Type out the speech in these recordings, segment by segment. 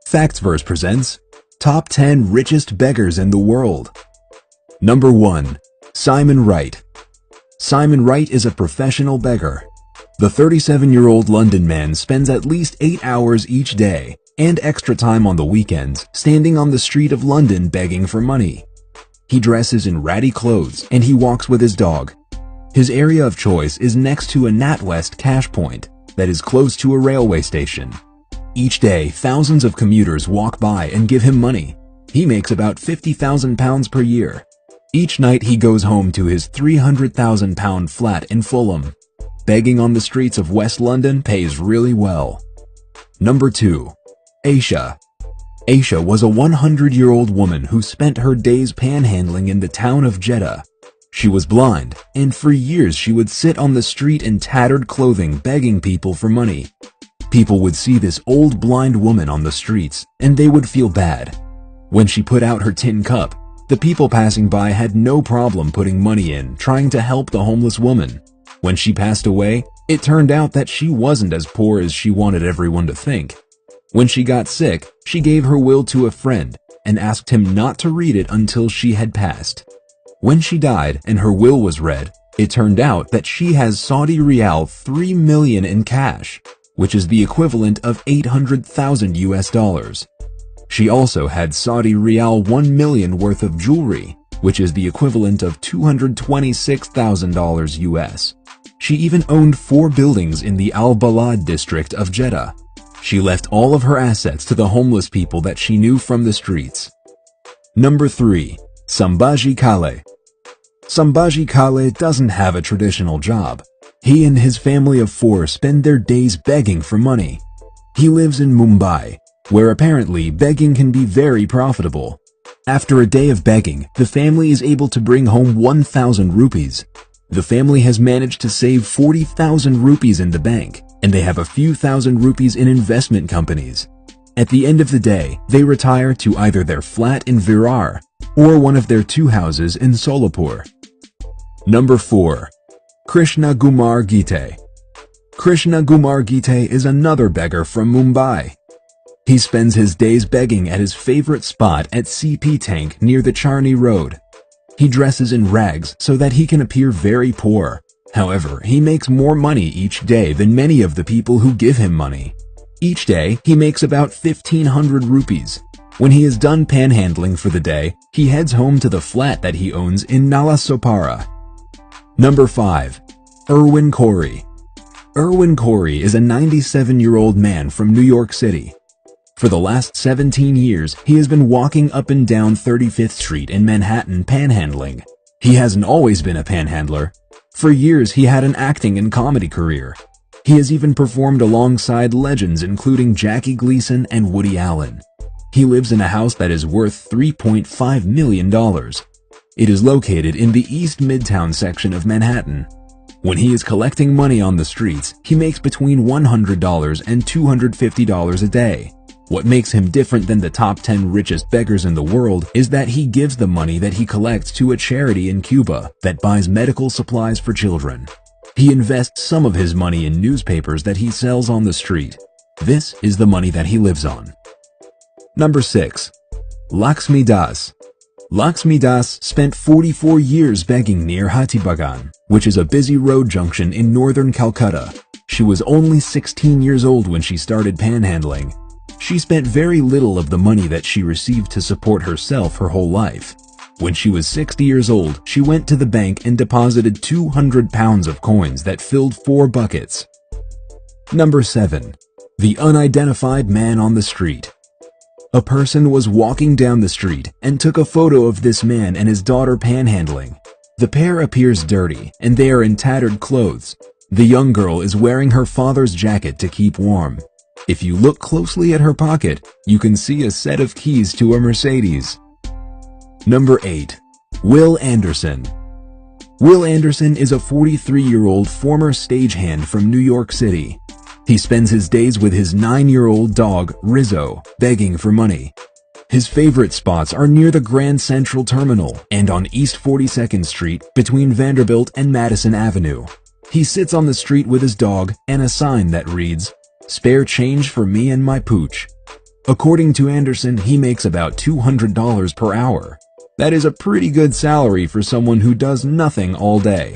Factsverse presents Top 10 Richest Beggars in the World. Number 1. Simon Wright. Simon Wright is a professional beggar. The 37-year-old London man spends at least 8 hours each day and extra time on the weekends standing on the street of London begging for money. He dresses in ratty clothes and he walks with his dog. His area of choice is next to a NatWest cash point that is close to a railway station. Each day, thousands of commuters walk by and give him money. He makes about £50,000 per year. Each night he goes home to his £300,000 flat in Fulham. Begging on the streets of West London pays really well. Number 2. Aisha. Aisha was a 100-year-old woman who spent her days panhandling in the town of Jeddah. She was blind, and for years she would sit on the street in tattered clothing begging people for money. People would see this old blind woman on the streets, and they would feel bad. When she put out her tin cup, the people passing by had no problem putting money in, trying to help the homeless woman. When she passed away, it turned out that she wasn't as poor as she wanted everyone to think. When she got sick, she gave her will to a friend and asked him not to read it until she had passed. When she died and her will was read, it turned out that she has Saudi Riyal 3 million in cash, which is the equivalent of 800,000 US dollars. She also had Saudi Riyal 1 million worth of jewelry, which is the equivalent of $226,000 US. She even owned 4 buildings in the Al-Balad district of Jeddah. She left all of her assets to the homeless people that she knew from the streets. Number 3. Sambhaji Kale. Sambhaji Kale doesn't have a traditional job. He and his family of 4 spend their days begging for money. He lives in Mumbai, where apparently begging can be very profitable. After a day of begging, the family is able to bring home 1,000 rupees. The family has managed to save 40,000 rupees in the bank, and they have a few thousand rupees in investment companies. At the end of the day, they retire to either their flat in Virar or one of their 2 houses in Solapur. Number 4. Krishna Kumar Gite. Krishna Kumar Gite is another beggar from Mumbai. He spends his days begging at his favorite spot at CP Tank near the Charni Road. He dresses in rags so that he can appear very poor. However, he makes more money each day than many of the people who give him money. Each day, he makes about 1,500 rupees. When he is done panhandling for the day, he heads home to the flat that he owns in Nalasopara. Number 5. Erwin Corey. Erwin Corey is a 97-year-old man from New York City. For the last 17 years, he has been walking up and down 35th Street in Manhattan panhandling. He hasn't always been a panhandler. For years, he had an acting and comedy career. He has even performed alongside legends including Jackie Gleason and Woody Allen. He lives in a house that is worth $3.5 million. It is located in the East Midtown section of Manhattan. When he is collecting money on the streets, he makes between $100 and $250 a day. What makes him different than the top 10 richest beggars in the world is that he gives the money that he collects to a charity in Cuba that buys medical supplies for children. He invests some of his money in newspapers that he sells on the street. This is the money that he lives on. Number 6. Lakshmi Das. Lakshmi Das spent 44 years begging near Hattibagan, which is a busy road junction in northern Calcutta. She was only 16 years old when she started panhandling. She spent very little of the money that she received to support herself her whole life. When she was 60 years old, she went to the bank and deposited 200 pounds of coins that filled 4 buckets. Number 7. The unidentified man on the street. A person was walking down the street and took a photo of this man and his daughter panhandling. The pair appears dirty and they are in tattered clothes. The young girl is wearing her father's jacket to keep warm. If you look closely at her pocket, you can see a set of keys to a Mercedes. Number 8. Will Anderson. Will Anderson is a 43-year-old former stagehand from New York City. He spends his days with his 9-year-old dog, Rizzo, begging for money. His favorite spots are near the Grand Central Terminal and on East 42nd Street between Vanderbilt and Madison Avenue. He sits on the street with his dog and a sign that reads, "Spare change for me and my pooch." According to Anderson, he makes about $200 per hour. That is a pretty good salary for someone who does nothing all day.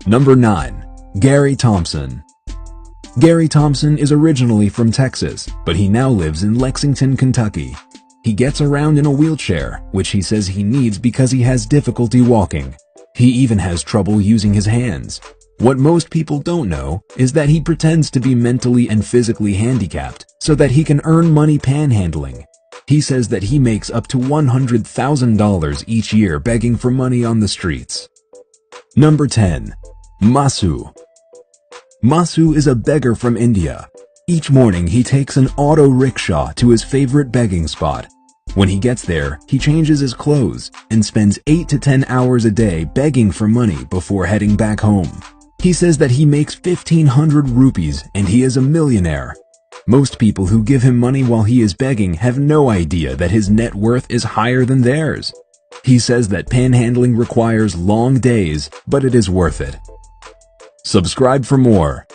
Number 9. Gary Thompson. Gary Thompson is originally from Texas, but he now lives in Lexington, Kentucky. He gets around in a wheelchair, which he says he needs because he has difficulty walking. He even has trouble using his hands. What most people don't know is that he pretends to be mentally and physically handicapped so that he can earn money panhandling. He says that he makes up to $100,000 each year begging for money on the streets. Number 10. Masu. Masu is a beggar from India. Each morning he takes an auto rickshaw to his favorite begging spot. When he gets there, he changes his clothes and spends 8 to 10 hours a day begging for money before heading back home. He says that he makes 1,500 rupees and he is a millionaire. Most people who give him money while he is begging have no idea that his net worth is higher than theirs. He says that panhandling requires long days, but it is worth it. Subscribe for more.